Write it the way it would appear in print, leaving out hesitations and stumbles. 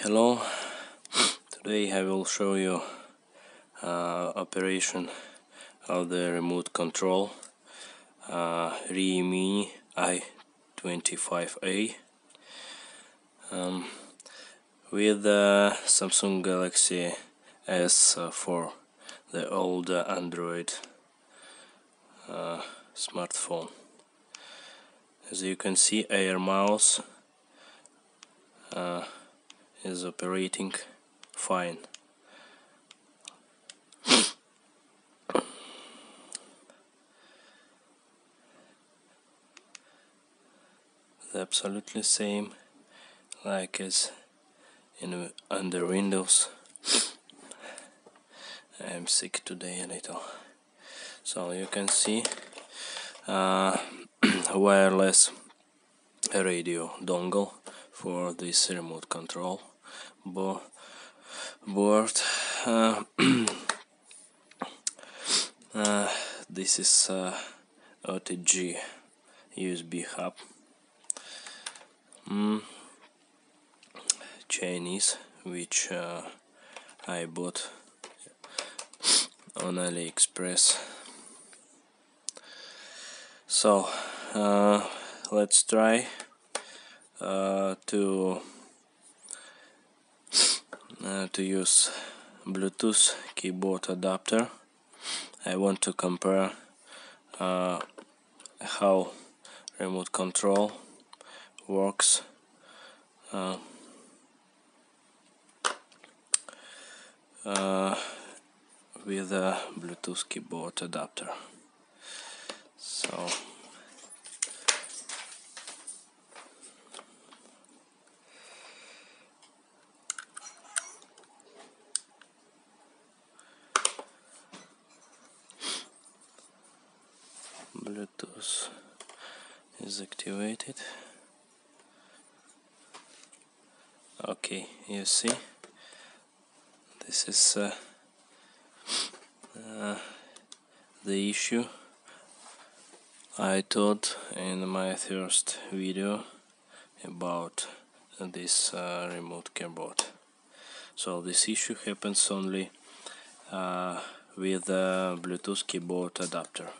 Hello, today I will show you operation of the remote control Mini i25A with the Samsung Galaxy S4, the old Android smartphone. As you can see, Air Mouse is operating fine. Absolutely same like as under Windows. I am sick today a little. So you can see wireless radio dongle for this remote control board. This is OTG USB hub. Chinese, which I bought on AliExpress. So let's try to use Bluetooth keyboard adapter. I want to compare how remote control works with a Bluetooth keyboard adapter. So Bluetooth is activated. Okay, you see, this is the issue I taught in my first video about this remote keyboard. So this issue happens only with the Bluetooth keyboard adapter.